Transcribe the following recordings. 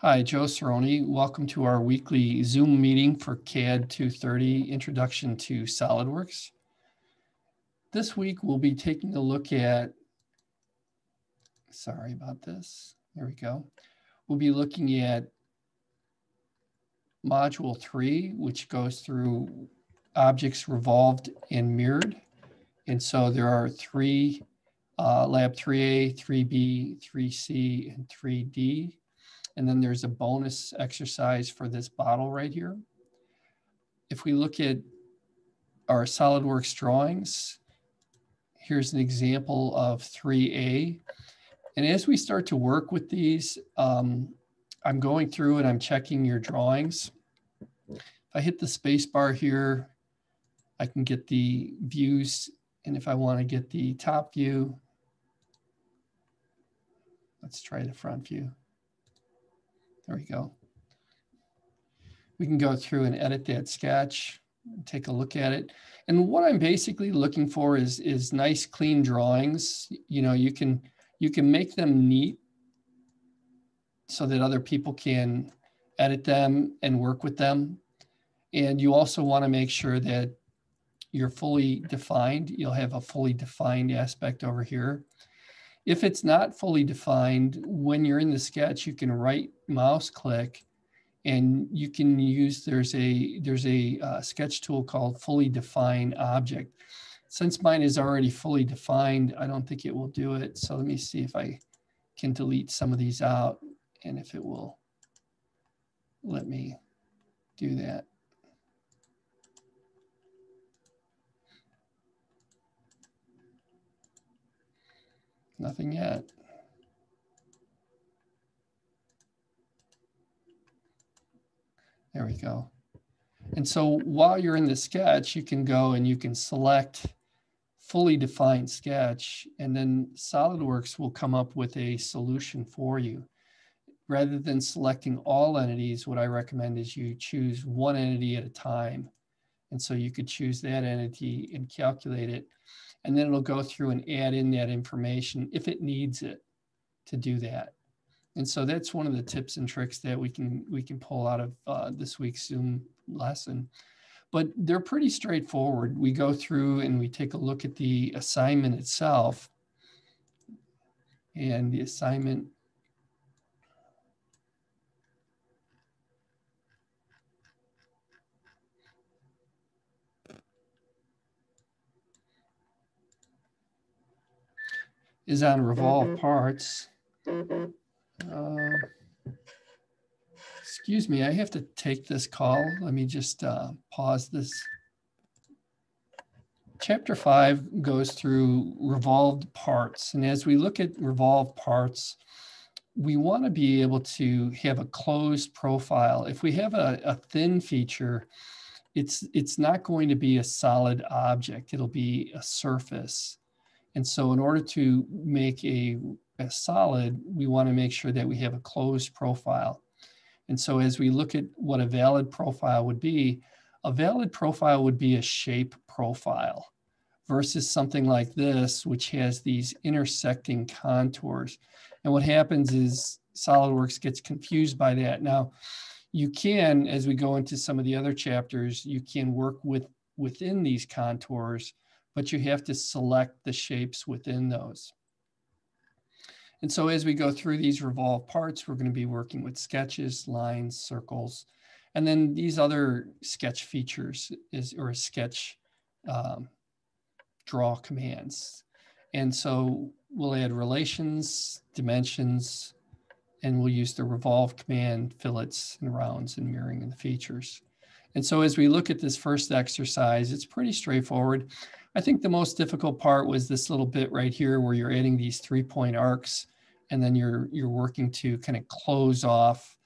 Hi, Joe Cerrone. Welcome to our weekly Zoom meeting for CAD 230 Introduction to Solidworks. This week we'll be taking a look at, sorry about this, there we go. We'll be looking at Module 3, which goes through objects revolved and mirrored. And so there are three, Lab 3A, 3B, 3C, and 3D. And then there's a bonus exercise for this bottle right here. If we look at our SolidWorks drawings, here's an example of 3A. And as we start to work with these, I'm going through and I'm checking your drawings. If I hit the space bar here, I can get the views. And if I want to get the top view, let's try the front view. There we go. We can go through and edit that sketch, take a look at it. And what I'm basically looking for is nice, clean drawings. You know, you can make them neat so that other people can edit them and work with them. And you also want to make sure that you're fully defined. You'll have a fully defined aspect over here. If it's not fully defined, when you're in the sketch, you can right mouse click and you can use, there's a sketch tool called fully define object. Since mine is already fully defined, I don't think it will do it. So let me see if I can delete some of these out and if it will let me do that. Nothing yet. There we go. And so while you're in the sketch, you can go and you can select fully defined sketch, and then SolidWorks will come up with a solution for you. Rather than selecting all entities, what I recommend is you choose one entity at a time. And so you could choose that entity and calculate it. And then it'll go through and add in that information if it needs it to do that. And so that's one of the tips and tricks that we can pull out of this week's Zoom lesson. But they're pretty straightforward. We go through and we take a look at the assignment itself. And the assignment is on revolved parts. Excuse me, I have to take this call. Let me just pause this. Chapter 5 goes through revolved parts. And as we look at revolved parts, we want to be able to have a closed profile. If we have a thin feature, it's not going to be a solid object. It'll be a surface. And so in order to make a solid, we want to make sure that we have a closed profile. And so as we look at what a valid profile would be a shape profile versus something like this, which has these intersecting contours. And what happens is SolidWorks gets confused by that. Now, you can, as we go into some of the other chapters, you can work within these contours, but you have to select the shapes within those. And so as we go through these revolved parts, we're going to be working with sketches, lines, circles, and then these other sketch features or sketch draw commands. And so we'll add relations, dimensions, and we'll use the revolve command, fillets and rounds and mirroring in the features. And so as we look at this first exercise, it's pretty straightforward. I think the most difficult part was this little bit right here where you're adding these 3-point arcs and then you're working to kind of close off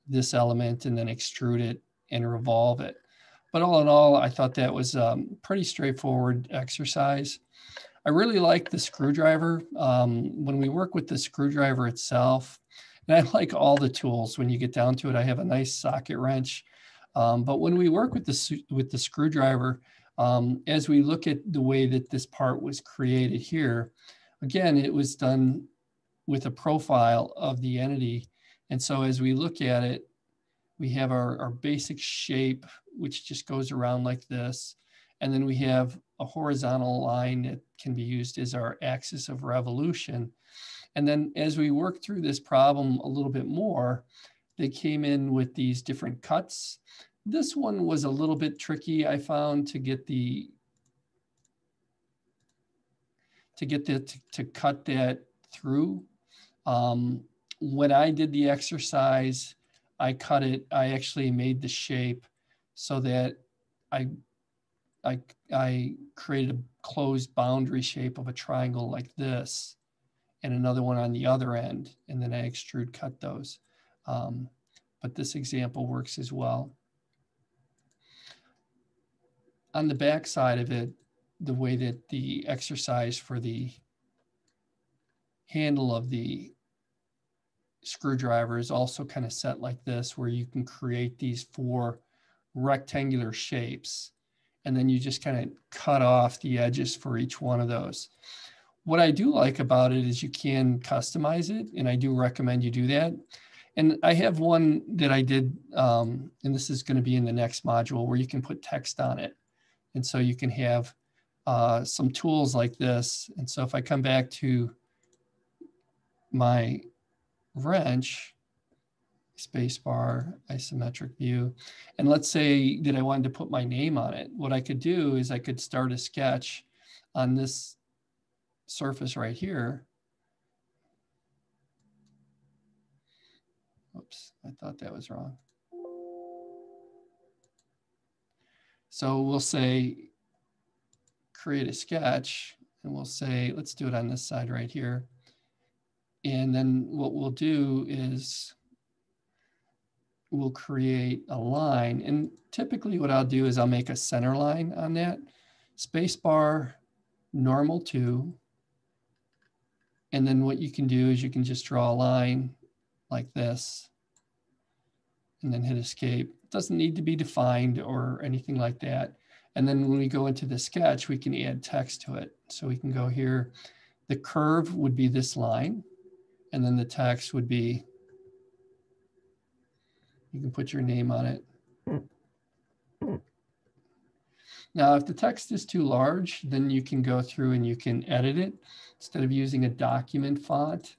this element and then extrude it and revolve it. But all in all, I thought that was a pretty straightforward exercise. I really like the screwdriver. When we work with the screwdriver itself, and I like all the tools when you get down to it, I have a nice socket wrench. But when we work with the screwdriver, as we look at the way that this part was created here, again, it was done with a profile of the entity. And so as we look at it, we have our basic shape, which just goes around like this. And then we have a horizontal line that can be used as our axis of revolution. And then as we work through this problem a little bit more, they came in with these different cuts. This one was a little bit tricky, I found, to cut that through. When I did the exercise, I actually made the shape so that I created a closed boundary shape of a triangle like this, and another one on the other end, and then I extrude cut those. But this example works as well. On the back side of it, the way that the exercise for the handle of the screwdriver is also kind of set like this, where you can create these 4 rectangular shapes, and then you just kind of cut off the edges for each one of those. What I do like about it is you can customize it, and I do recommend you do that. And I have one that I did, and this is going to be in the next module, where you can put text on it. And so you can have some tools like this. And so if I come back to my wrench, spacebar, isometric view, and let's say that I wanted to put my name on it, what I could do is I could start a sketch on this surface right here. Oops, I thought that was wrong. So we'll say, create a sketch, and we'll say, let's do it on this side right here. And then what we'll do is we'll create a line. And typically what I'll do is I'll make a center line on that. Spacebar, normal to. And then what you can do is you can just draw a line like this and then hit escape. It doesn't need to be defined or anything like that. And then when we go into the sketch, we can add text to it. So we can go here. The curve would be this line. And then the text would be, you can put your name on it. Now, if the text is too large, then you can go through and you can edit it. Instead of using a document font,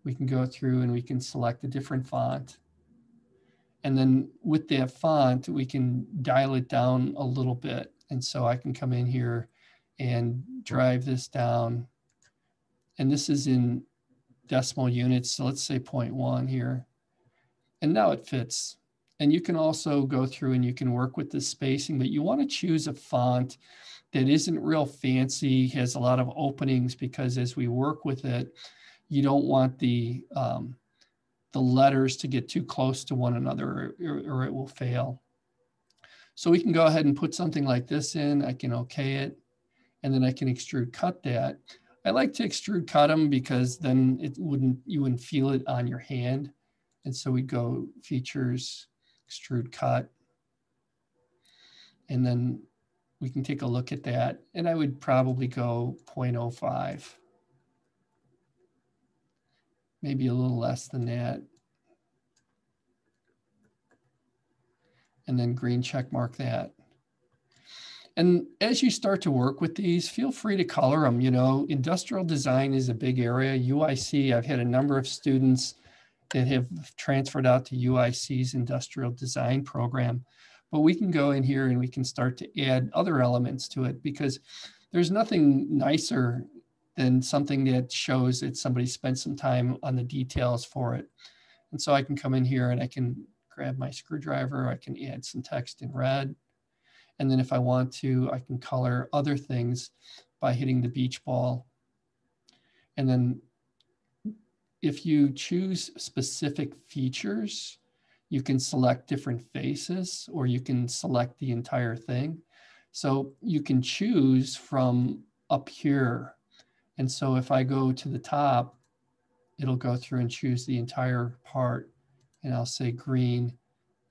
we can go through and we can select a different font. And then with that font, we can dial it down a little bit. And so I can come in here and drive this down. And this is in decimal units. So let's say 0.1 here. And now it fits. And you can also go through and you can work with the spacing, but you want to choose a font that isn't real fancy, has a lot of openings, because as we work with it, you don't want the letters to get too close to one another or it will fail. So we can go ahead and put something like this in. I can okay it, and then I can extrude cut that. I like to extrude cut them because then you wouldn't feel it on your hand. And so we go features, extrude cut, and then we can take a look at that. And I would probably go 0.05. Maybe a little less than that. And then green check mark that. And as you start to work with these, feel free to color them. You know, industrial design is a big area. UIC, I've had a number of students that have transferred out to UIC's industrial design program. But we can go in here and we can start to add other elements to it, because there's nothing nicer than something that shows that somebody spent some time on the details for it. And so I can come in here and I can grab my screwdriver. I can add some text in red. And then if I want to, I can color other things by hitting the beach ball. And then if you choose specific features, you can select different faces, or you can select the entire thing. So you can choose from up here. And so if I go to the top, it'll go through and choose the entire part. And I'll say green,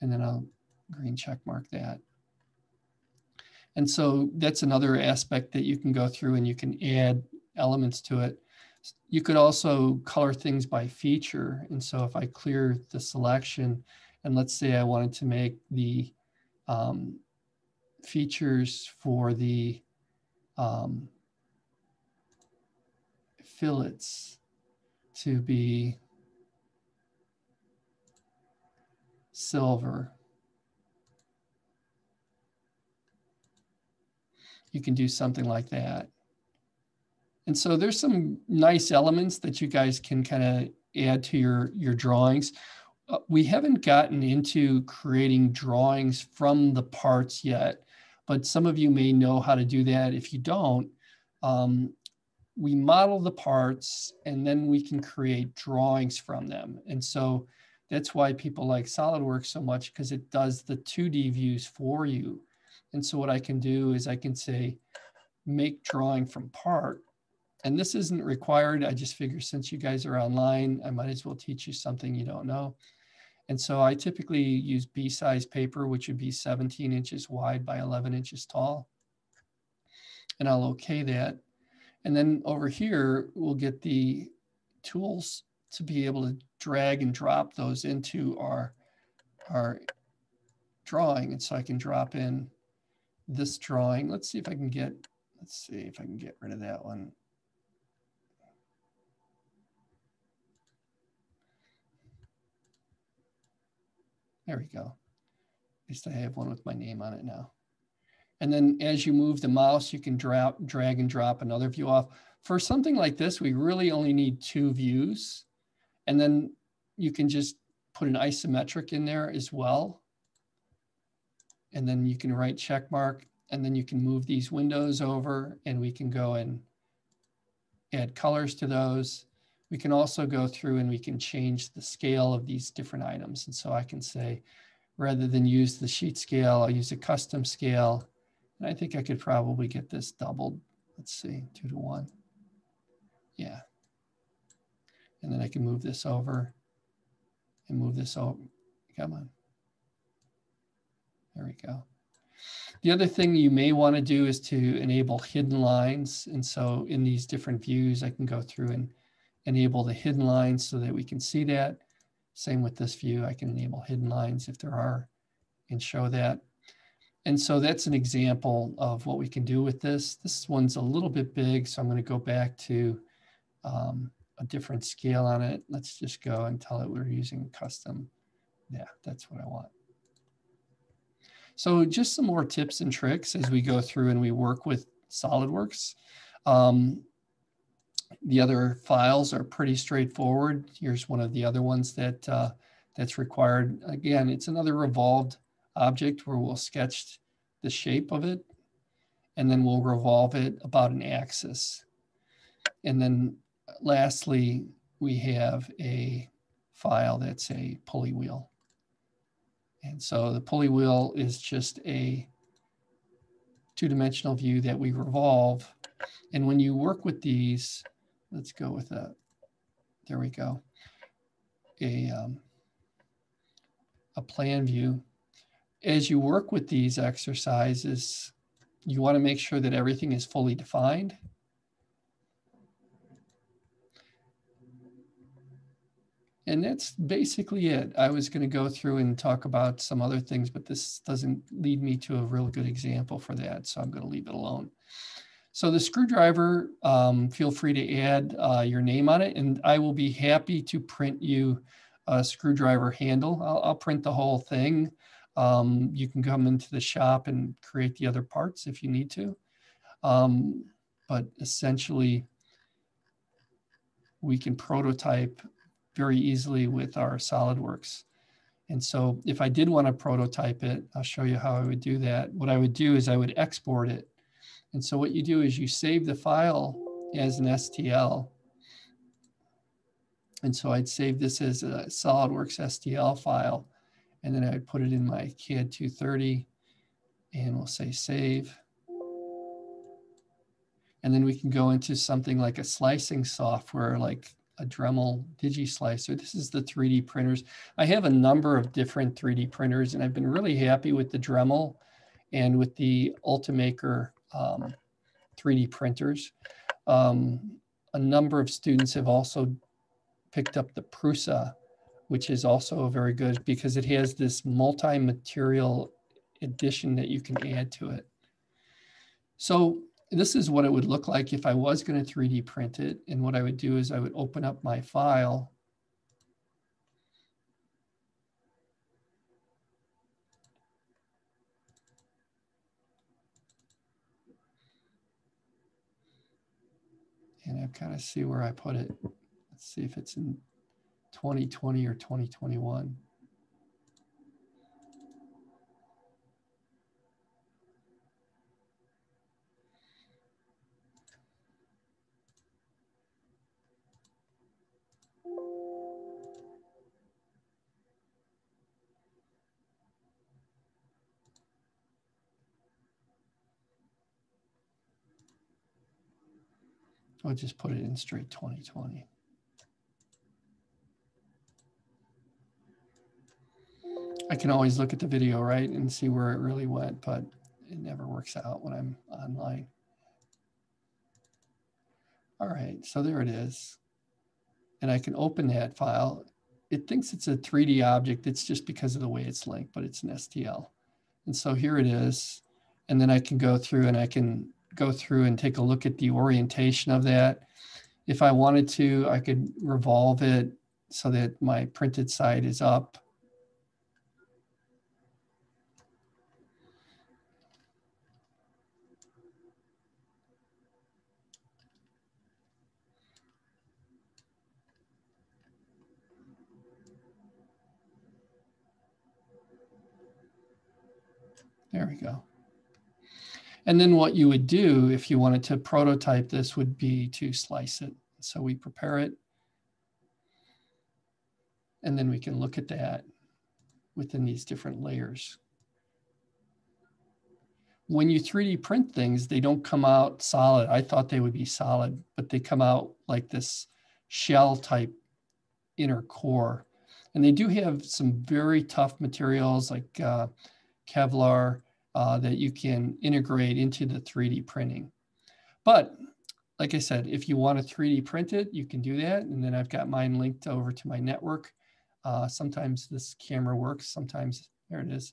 and then I'll green check mark that. And so that's another aspect that you can go through and you can add elements to it. You could also color things by feature. And so if I clear the selection, and let's say I wanted to make the features for the fillets to be silver, you can do something like that. And so there's some nice elements that you guys can kind of add to your drawings. We haven't gotten into creating drawings from the parts yet, but some of you may know how to do that. If you don't, we model the parts and then we can create drawings from them. And so that's why people like Solidworks so much, because it does the 2D views for you. And so what I can do is I can say, make drawing from part. And this isn't required. I just figure since you guys are online, I might as well teach you something you don't know. And so I typically use B-size paper, which would be 17 inches wide by 11 inches tall. And I'll okay that. And then over here, we'll get the tools to be able to drag and drop those into our drawing. And so I can drop in this drawing. Let's see if I can get rid of that one. There we go. At least I have one with my name on it now. And then as you move the mouse, you can drag and drop another view off. For something like this, we really only need 2 views. And then you can just put an isometric in there as well. And then you can right check mark, and then you can move these windows over and we can go and add colors to those. We can also go through and we can change the scale of these different items. And so I can say, rather than use the sheet scale, I'll use a custom scale. And I think I could probably get this doubled. Let's see, 2:1. Yeah. And then I can move this over and move this over. Come on. There we go. The other thing you may want to do is to enable hidden lines. And so in these different views, I can go through and enable the hidden lines so that we can see that. Same with this view, I can enable hidden lines if there are and show that. And so that's an example of what we can do with this. This one's a little bit big, so I'm going to go back to a different scale on it. Let's just go and tell it we're using custom. Yeah, that's what I want. So just some more tips and tricks as we go through and we work with SolidWorks. The other files are pretty straightforward. Here's one of the other ones that that's required. Again, it's another revolved object where we'll sketch the shape of it and then we'll revolve it about an axis. And then lastly, we have a file that's a pulley wheel. And so the pulley wheel is just a 2-dimensional view that we revolve. And when you work with these, let's go with that. There we go. A plan view. As you work with these exercises, you want to make sure that everything is fully defined. And that's basically it. I was going to go through and talk about some other things, but this doesn't lead me to a real good example for that, so I'm going to leave it alone. So the screwdriver, feel free to add your name on it, and I will be happy to print you a screwdriver handle. I'll print the whole thing. You can come into the shop and create the other parts if you need to. But essentially, we can prototype very easily with our SolidWorks. And so if I did want to prototype it, I'll show you how I would do that. What I would do is I would export it. And so what you do is you save the file as an STL. And so I'd save this as a SolidWorks STL file. And then I'd put it in my CAD 230 and we'll say save. And then we can go into something like a slicing software like a Dremel DigiSlicer. This is the 3D printers. I have a number of different 3D printers and I've been really happy with the Dremel and with the Ultimaker 3D printers. a number of students have also picked up the Prusa, which is also very good because it has this multi-material addition that you can add to it. So this is what it would look like if I was going to 3D print it. And what I would do is I would open up my file. And I kind of see where I put it. Let's see if it's in 2020 or 2021. I'll just put it in straight 2020. I can always look at the video, right, and see where it really went, but it never works out when I'm online. All right, so there it is. And I can open that file. It thinks it's a 3D object. It's just because of the way it's linked, but it's an STL. And so here it is. And then I can go through and take a look at the orientation of that. If I wanted to, I could revolve it so that my printed side is up. There we go. And then what you would do if you wanted to prototype this would be to slice it. So we prepare it, and then we can look at that within these different layers. When you 3D print things, they don't come out solid. I thought they would be solid, but they come out like this shell type inner core. And they do have some very tough materials like Kevlar that you can integrate into the 3D printing. But like I said, if you want to 3D print it, you can do that. And then I've got mine linked over to my network. Sometimes this camera works, sometimes, there it is.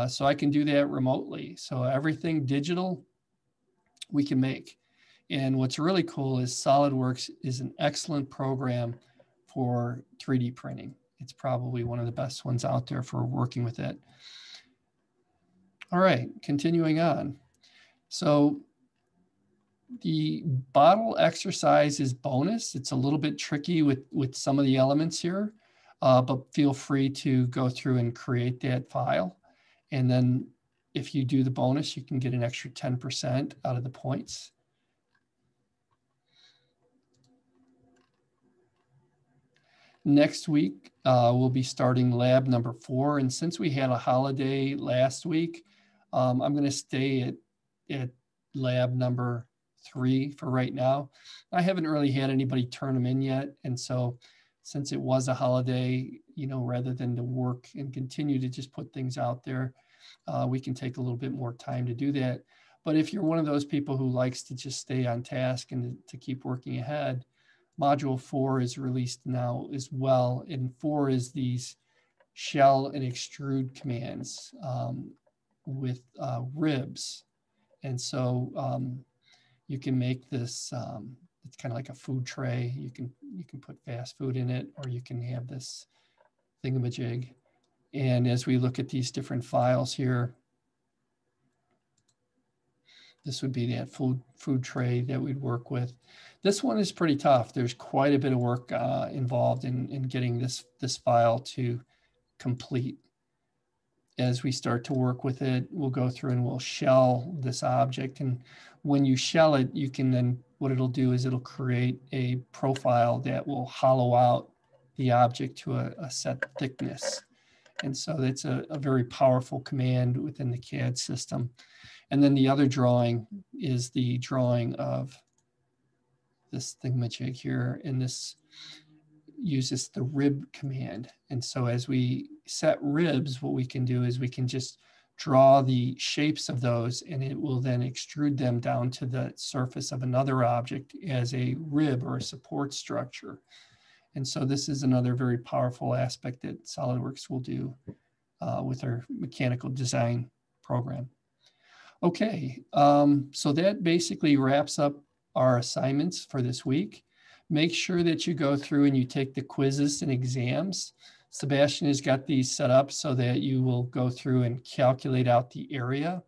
So I can do that remotely. So everything digital we can make. And what's really cool is Solidworks is an excellent program for 3D printing. It's probably one of the best ones out there for working with it. All right, continuing on. So the bottle exercise is bonus. It's a little bit tricky with some of the elements here, but feel free to go through and create that file. And then if you do the bonus, you can get an extra 10% out of the points. Next week, we'll be starting lab number 4. And since we had a holiday last week, I'm going to stay at lab number 3 for right now. I haven't really had anybody turn them in yet. And so since it was a holiday, you know, rather than to work and continue to just put things out there, we can take a little bit more time to do that. But if you're one of those people who likes to just stay on task and to keep working ahead, Module 4 is released now as well. And 4 is these shell and extrude commands with ribs. And so you can make this, it's kind of like a food tray. You can put fast food in it, or you can have this thingamajig. And as we look at these different files here, this would be that food tray that we'd work with. This one is pretty tough. There's quite a bit of work involved in getting this file to complete. As we start to work with it, we'll go through and we'll shell this object. And when you shell it, you can then, what it'll do is it'll create a profile that will hollow out the object to a set thickness. And so that's a very powerful command within the CAD system. And then the other drawing is the drawing of this thingamajig here, and this uses the rib command. And so as we set ribs, what we can do is we can just draw the shapes of those, and it will then extrude them down to the surface of another object as a rib or a support structure. And so this is another very powerful aspect that SolidWorks will do with our mechanical design program. Okay, so that basically wraps up our assignments for this week. Make sure that you go through and you take the quizzes and exams. Sebastian has got these set up so that you will go through and calculate out the area,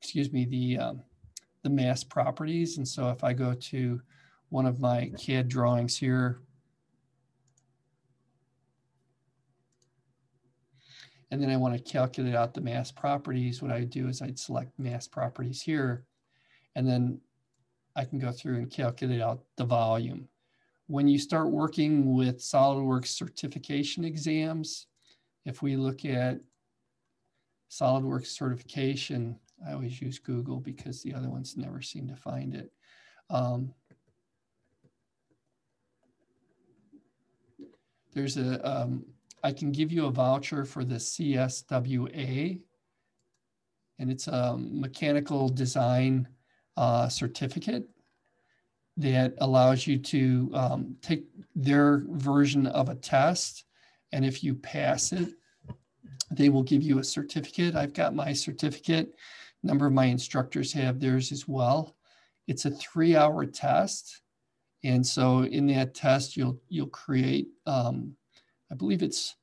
excuse me, the mass properties. And so if I go to one of my CAD drawings here, and then I want to calculate out the mass properties, what I would do is I'd select mass properties here, and then I can go through and calculate out the volume. When you start working with SolidWorks certification exams, if we look at SolidWorks certification, I always use Google because the other ones never seem to find it. There's I can give you a voucher for the CSWA, and it's a mechanical design certificate that allows you to take their version of a test. And if you pass it, they will give you a certificate. I've got my certificate. A number of my instructors have theirs as well. It's a 3-hour test. And so in that test, you'll create, I believe it's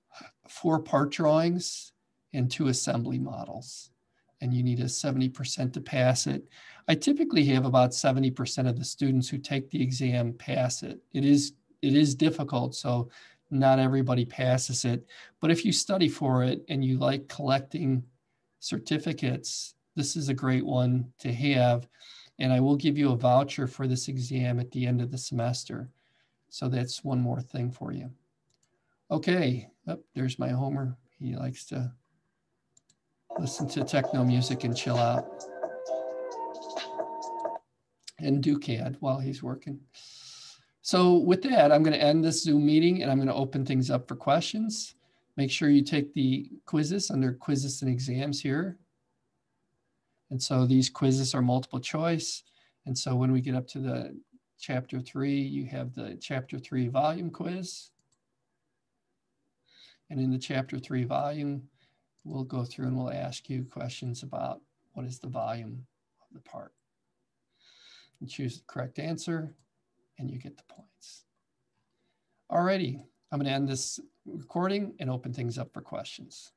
4 part drawings and 2 assembly models. And you need a 70% to pass it. I typically have about 70% of the students who take the exam pass it. It is difficult, so not everybody passes it. But if you study for it and you like collecting certificates, this is a great one to have. And I will give you a voucher for this exam at the end of the semester. So that's one more thing for you. Okay, oh, there's my Homer. He likes to listen to techno music and chill out and do CAD while he's working. So with that, I'm going to end this Zoom meeting and I'm going to open things up for questions. Make sure you take the quizzes under quizzes and exams here. And so these quizzes are multiple choice. And so when we get up to the chapter 3, you have the chapter 3 volume quiz. And in the chapter 3 volume, we'll go through and we'll ask you questions about what is the volume of the part. You choose the correct answer and you get the points. Alrighty, I'm going to end this recording and open things up for questions.